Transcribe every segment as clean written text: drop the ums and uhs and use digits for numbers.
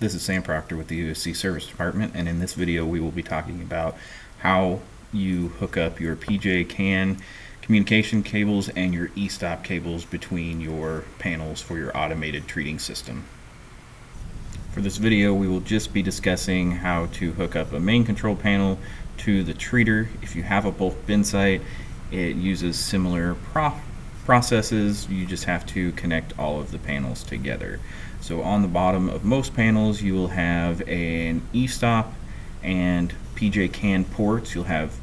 This is Sam Proctor with the USC Service Department, and in this video we will be talking about how you hook up your PJ CAN communication cables and your e-stop cables between your panels for your automated treating system. For this video we will just be discussing how to hook up a main control panel to the treater. If you have a bulk bin site, it uses similar processes. You just have to connect all of the panels together. So on the bottom of most panels you will have an e-stop and PJ CAN ports. You'll have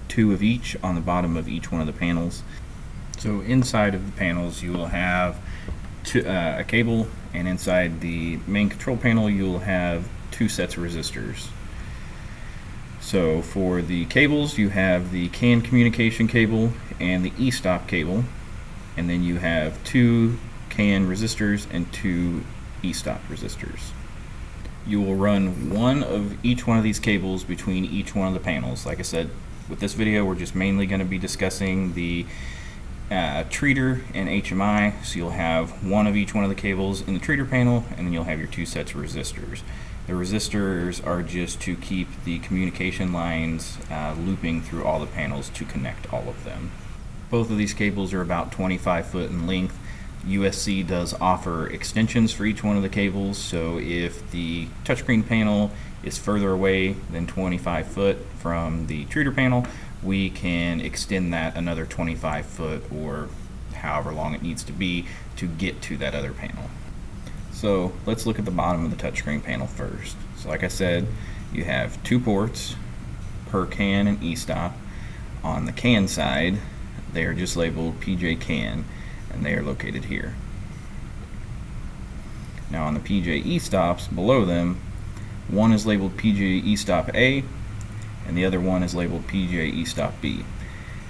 two of each on the bottom of each one of the panels. So inside of the panels you will have a cable, and inside the main control panel you'll have two sets of resistors. So for the cables you have the CAN communication cable and the e-stop cable, and then you have two CAN resistors and two e-stop resistors. You will run one of each one of these cables between each one of the panels. Like I said, with this video we're just mainly going to be discussing the treater and HMI, so you'll have one of each one of the cables in the treater panel, and then you'll have your two sets of resistors. The resistors are just to keep the communication lines looping through all the panels to connect all of them. Both of these cables are about 25 foot in length. USC does offer extensions for each one of the cables, so if the touchscreen panel is further away than 25 foot from the treater panel, we can extend that another 25 foot or however long it needs to be to get to that other panel. So let's look at the bottom of the touchscreen panel first. So like I said, you have two ports per CAN and e-stop. On the CAN side, they are just labeled PJ CAN, and they are located here. Now on the PJ e-stops below them, one is labeled PJ e-stop A and the other one is labeled PJ e-stop B.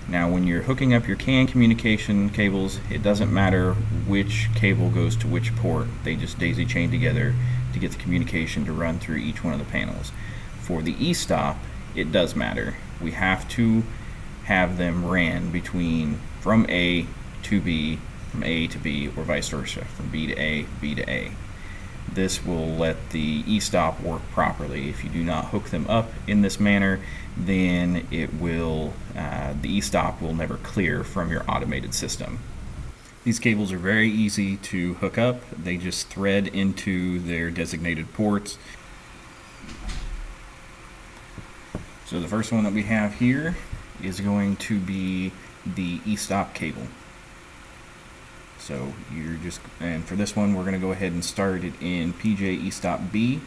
Now when you're hooking up your CAN communication cables, it doesn't matter which cable goes to which port. They just daisy chain together to get the communication to run through each one of the panels. For the e-stop, it does matter. We have to have them ran from A to B, from A to B, or vice versa, from B to A, B to A. This will let the e-stop work properly. If you do not hook them up in this manner, then the e-stop will never clear from your automated system. These cables are very easy to hook up. They just thread into their designated ports. So the first one that we have here is going to be the e-stop cable. So and for this one we're going to go ahead and start it in PJ e-stop B.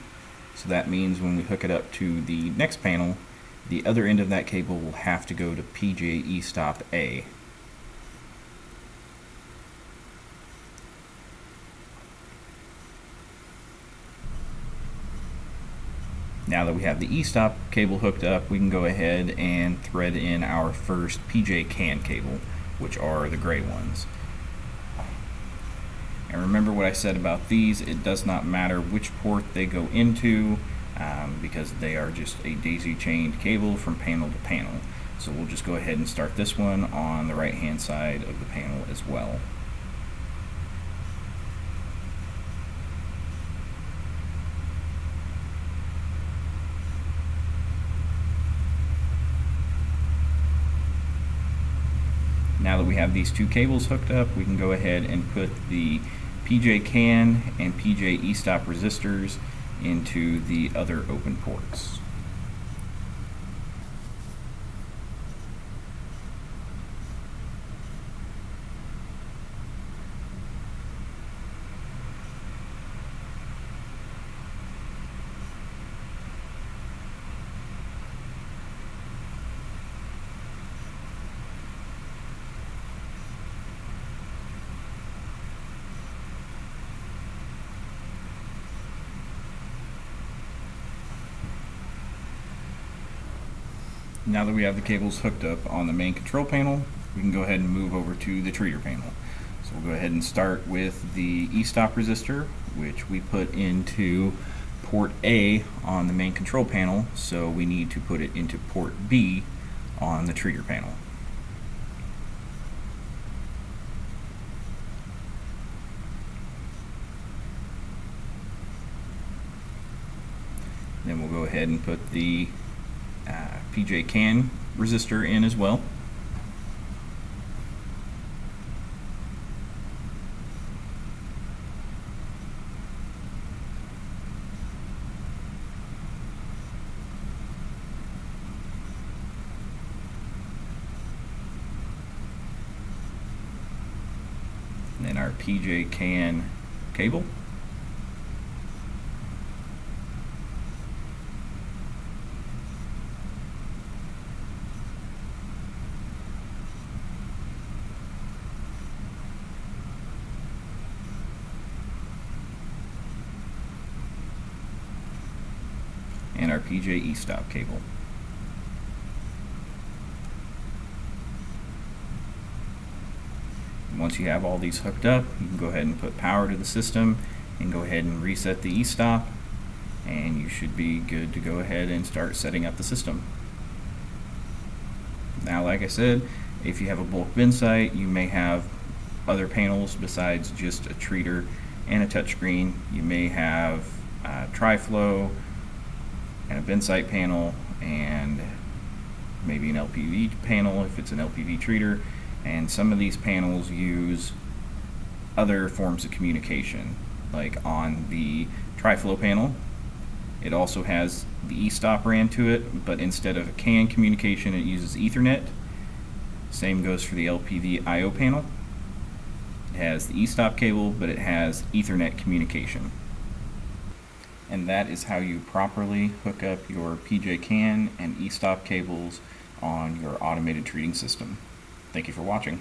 So that means when we hook it up to the next panel, the other end of that cable will have to go to PJ e-stop A. Now that we have the e-stop cable hooked up, we can go ahead and thread in our first PJ CAN cable, which are the gray ones. And remember what I said about these, it does not matter which port they go into because they are just a daisy chained cable from panel to panel. So we'll just go ahead and start this one on the right hand side of the panel as well. Now that we have these two cables hooked up, we can go ahead and put the PJ CAN and PJ e-stop resistors into the other open ports. Now that we have the cables hooked up on the main control panel, we can go ahead and move over to the treater panel. So we'll go ahead and start with the e-stop resistor, which we put into port A on the main control panel, so we need to put it into port B on the treater panel. ahead and put the PJ can resistor in as well. And then our PJ can cable. And our PJ e-stop cable. Once you have all these hooked up, you can go ahead and put power to the system and go ahead and reset the e-stop, and you should be good to go ahead and start setting up the system. Now, like I said, if you have a bulk bin site, you may have other panels besides just a treater and a touchscreen. You may have tri-flo and a bin site panel and maybe an LPV panel if it's an LPV treater, and some of these panels use other forms of communication. Like on the tri-flo panel, it also has the e-stop ran to it, but instead of a CAN communication it uses Ethernet. Same goes for the LPV IO panel. It has the e-stop cable, but it has Ethernet communication. And that is how you properly hook up your PJ can and e-stop cables on your automated treating system. Thank you for watching.